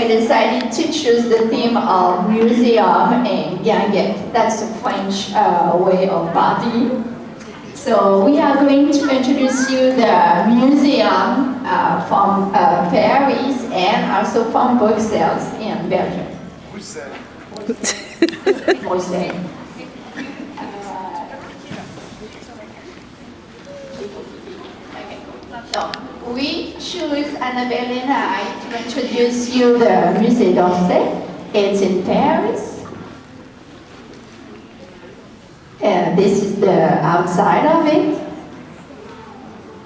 we decided to choose the theme of museum and guinguette. That's the French way of party. So we are going to introduce you the museum from Paris and also from Brussels in Belgium. Brussels. So we choose Annabelle and I to introduce you the Musée d'Orsay. It's in Paris. This is the outside of it.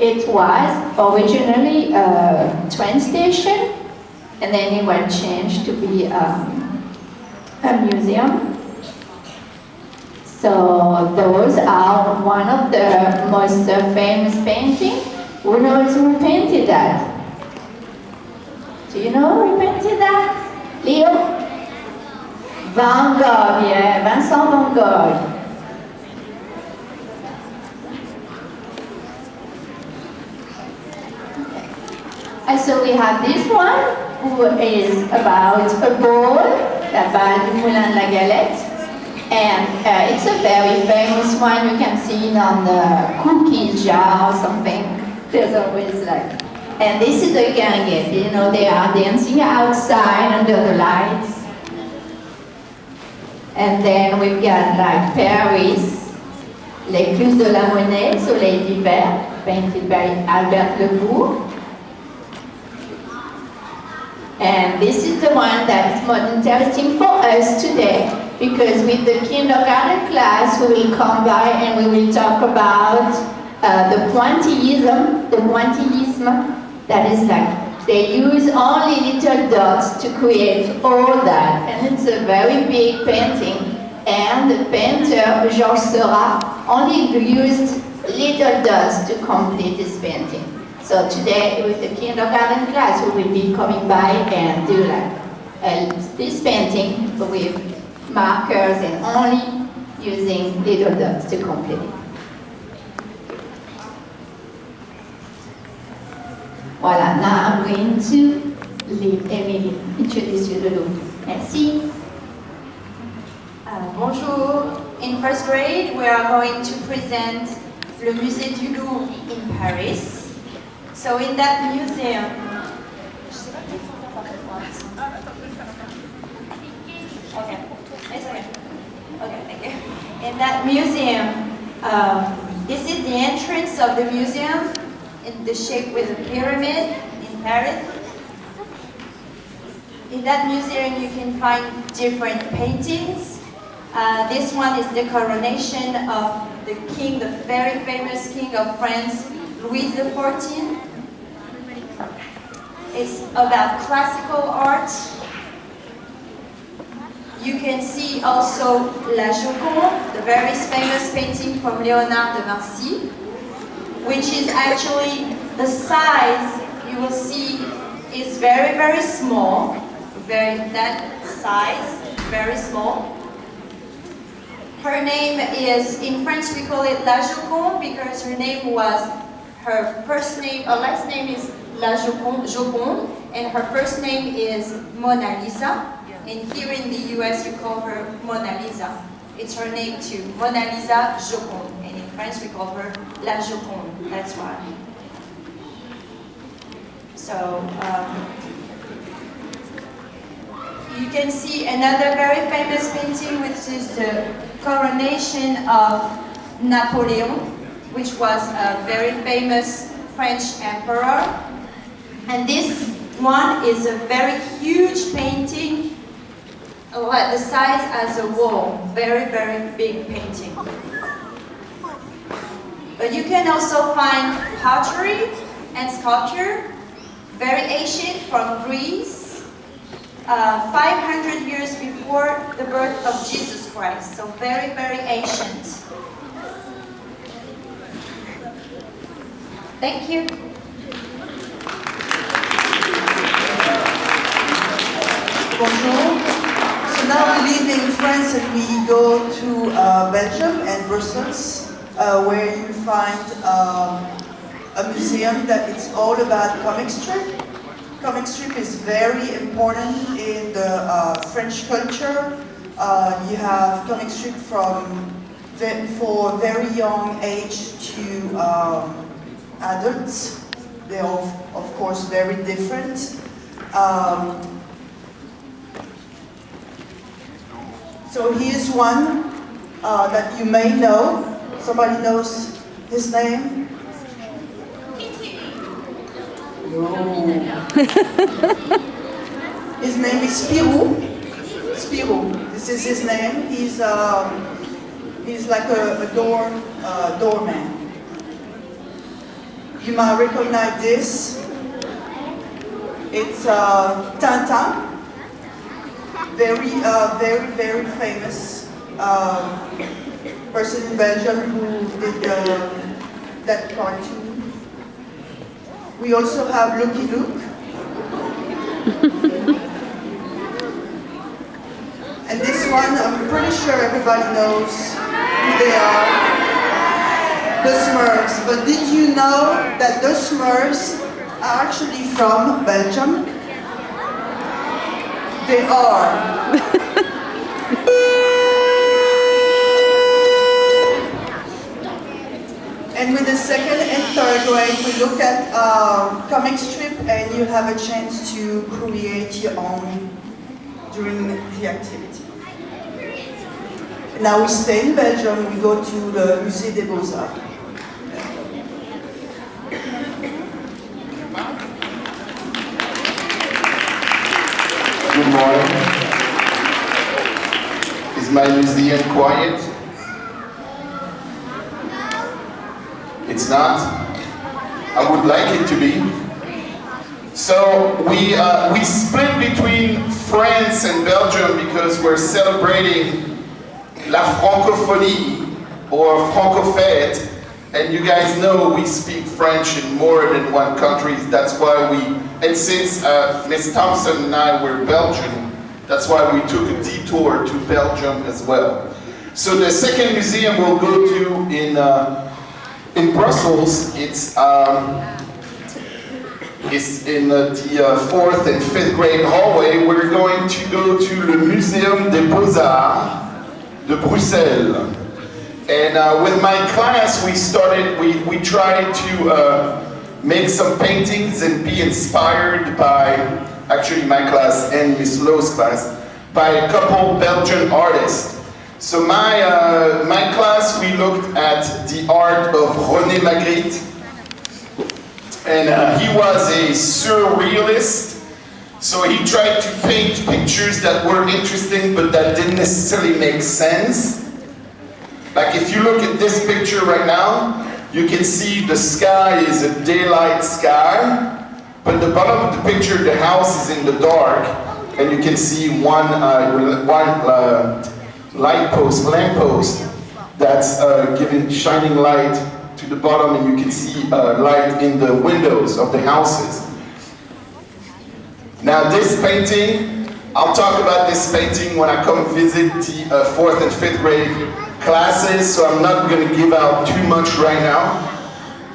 It was originally a train station, and then it was changed to be a museum. So those are one of the most famous paintings. Who knows who painted that? Do you know who painted that? Leo? Van Gogh, yeah, Vincent van Gogh. And so we have this one, who is about a bowl, about Moulin La Galette. And it's a very famous one. You can see it on the cookie jar or something. There's always like, and this is a guinguette. You know, they are dancing outside under the lights. And then we've got like Paris, L'Écluse de la Monnaie, Soleil d'hiver, painted by Albert Lebourg. And this is the one that's more interesting for us today, because with the kindergarten class we will come by and we will talk about the pointillism, that is like, they use only little dots to create all that, and it's a very big painting, and the painter, Georges Seurat, only used little dots to complete this painting. So today, with the kindergarten class, we will be coming by and do like this painting with markers and only using little dots to complete it. Voilà, now I'm going to leave Emily introduce you to the Louvre. Merci. Bonjour. In first grade, we are going to present le Musée du Louvre in Paris. So in that museum, okay, it's okay. Okay, thank you. In that museum, this is the entrance of the museum in the shape with a pyramid in Paris. In that museum, you can find different paintings. This one is the coronation of the king, the very famous king of France, Louis XIV. It's about classical art. You can see also La Joconde, the very famous painting from Léonard de Vinci, which is actually the size, you will see, is very, very small. That size, very small. Her name is, in French we call it La Joconde because her name was, her first name, her last name is La Joconde, and her first name is Mona Lisa. And here in the US, you call her Mona Lisa. It's her name too, Mona Lisa Joconde. And in French, we call her La Joconde. That's why. So, you can see another very famous painting, which is the coronation of Napoleon, which was a very famous French emperor. And this one is a very huge painting, like the size as a wall, very, very big painting. But you can also find pottery and sculpture, very ancient from Greece, 500 years before the birth of Jesus Christ, so very, very ancient. Thank you. Bonjour. So now we leave in France and we go to Belgium and Brussels, where you find a museum that it's all about comic strip. Comic strip is very important in the French culture. You have comic strip from for very young age to adults. They are of course very different. So here's one that you may know. Somebody knows his name? No. His name is Spirou. Spirou. This is his name. He's like a doorman. You might recognize this. It's Tintin. Very famous person in Belgium who did that cartoon. We also have Lucky Luke. And this one, I'm pretty sure everybody knows who they are. The Smurfs. But did you know that the Smurfs are actually from Belgium? They are. And with the second and third grade, we look at comic strip, and you have a chance to create your own during the activity. Now we stay in Belgium, we go to the Musée des Beaux-Arts. Good morning. Is my museum quiet? It's not? I would like it to be. So we split between France and Belgium because we're celebrating La Francophonie or Francofete, and you guys know we speak French in more than one country. That's why and since Ms. Thompson and I were Belgian, that's why we took a detour to Belgium as well. So the second museum we'll go to in Brussels, it's in the 4th and 5th grade hallway. We're going to go to le Muséum des Beaux-Arts de Bruxelles. And with my class, we tried to make some paintings and be inspired by, actually my class and Miss Lowe's class, by a couple Belgian artists. So my class, we looked at the art of René Magritte, and he was a surrealist. So he tried to paint pictures that were interesting, but that didn't necessarily make sense. Like if you look at this picture right now, you can see the sky is a daylight sky, but the bottom of the picture, the house is in the dark, and you can see one lamppost that's giving shining light to the bottom, and you can see light in the windows of the houses. Now this painting, I'll talk about this painting when I come visit the 4th and 5th grade classes, so I'm not going to give out too much right now.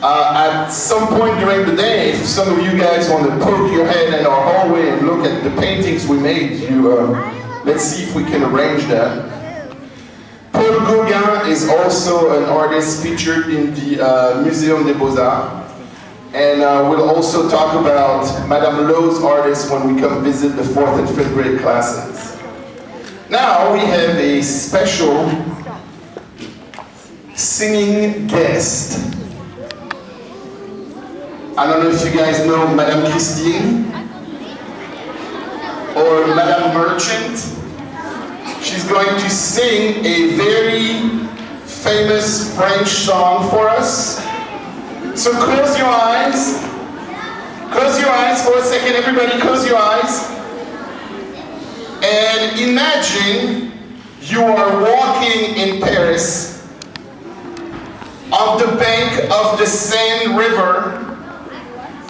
At some point during the day, if some of you guys want to poke your head in our hallway and look at the paintings we made, let's see if we can arrange that. Paul Gauguin is also an artist featured in the Muséum des Beaux-Arts. And we'll also talk about Madame Lowe's artists when we come visit the 4th and 5th grade classes. Now we have a special singing guest. I don't know if you guys know Madame Christine or Madame Merchant. She's going to sing a very famous French song for us. So close your eyes. Close your eyes for a second. Everybody close your eyes. And imagine you are walking in Paris on the bank of the Seine River,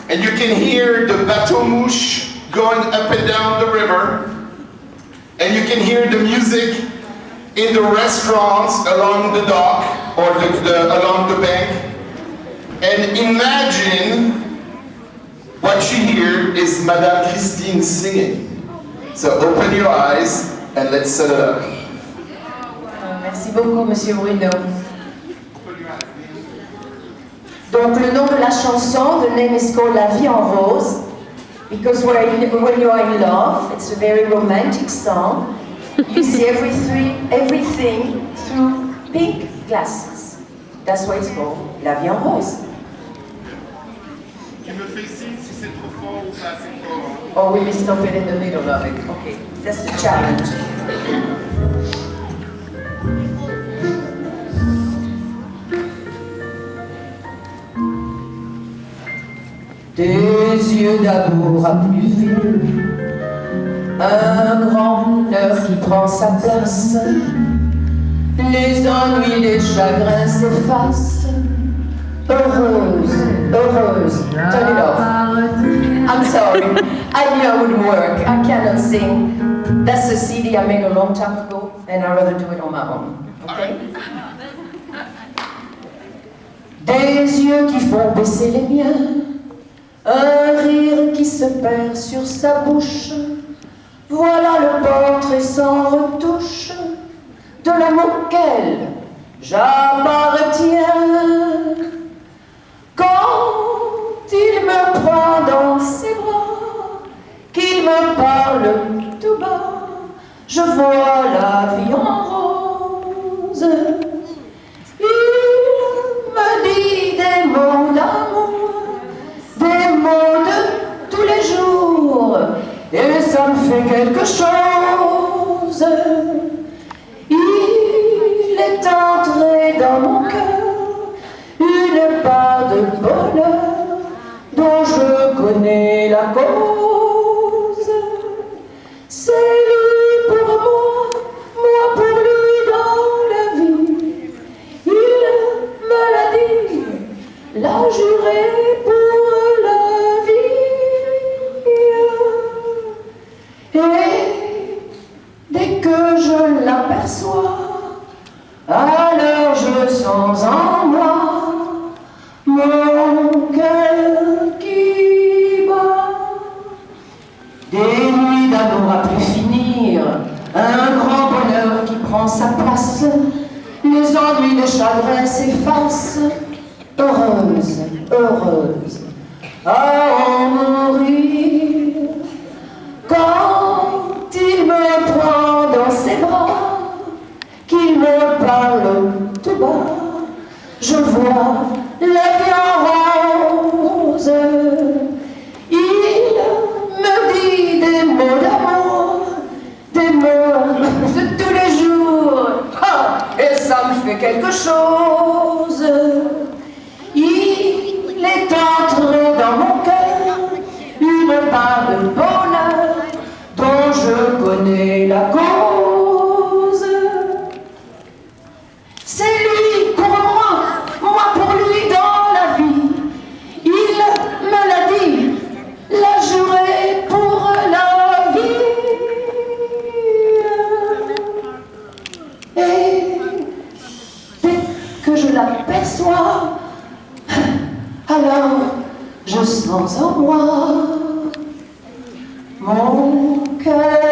and you can hear the Baton Rouge going up and down the river, and you can hear the music in the restaurants along the dock or along the bank. And imagine what you hear here is Madame Christine singing. So open your eyes and let's set it up. Merci beaucoup, Monsieur Bruno. Donc, le nom de la chanson, the name is called La Vie en Rose, because when you are in love, it's a very romantic song. You see everything through pink glasses. That's why it's called La Vie en Rose. Tu me fais signe si c'est trop fort ou pas assez fort. Oh, we may stop it in the middle of it. Okay, that's the challenge. Des yeux d'amour à plus vite, un grand bonheur qui prend sa place, les ennuis, les chagrins s'effacent. Heureuse, heureuse, turn it off. I'm sorry, I knew I wouldn't work, I cannot sing. That's a CD I made a long time ago, and I'd rather do it on my own, okay? Des yeux qui font baisser les miens, un rire qui se perd sur sa bouche, voilà le portrait sans retouche de l'homme auquel j'appartiens. Quand il me prend dans ses bras, qu'il me parle tout bas, je vois la vie en rose. Il me dit des mots d'amour, des mots de tous les jours, et ça me fait quelque chose. Il est entré dans mon cœur une part de bonheur dont je connais la cause. C'est lui pour moi, moi pour lui dans la vie. Il me l'a dit, l'a juré pour la vie. Et dès que je l'aperçois, alors je sens en moi mon cœur qui bat. Des nuits d'amour à plus finir, un grand bonheur qui prend sa place, les ennuis de chagrin s'effacent. Heureuse, heureuse, à en mourir. Quand il me prend dans ses bras, qu'il me parle tout bas, je vois la vie en rose. Il me dit des mots d'amour, des mots de tous les jours, et ça me fait quelque chose. Il est entré dans mon cœur une part de bonheur dont je connais la cause. C'est lui pour moi, moi pour lui dans la vie. Il me l'a dit, l'a juré pour la vie. Et dès que je l'aperçois, alors je sens en moi mon cœur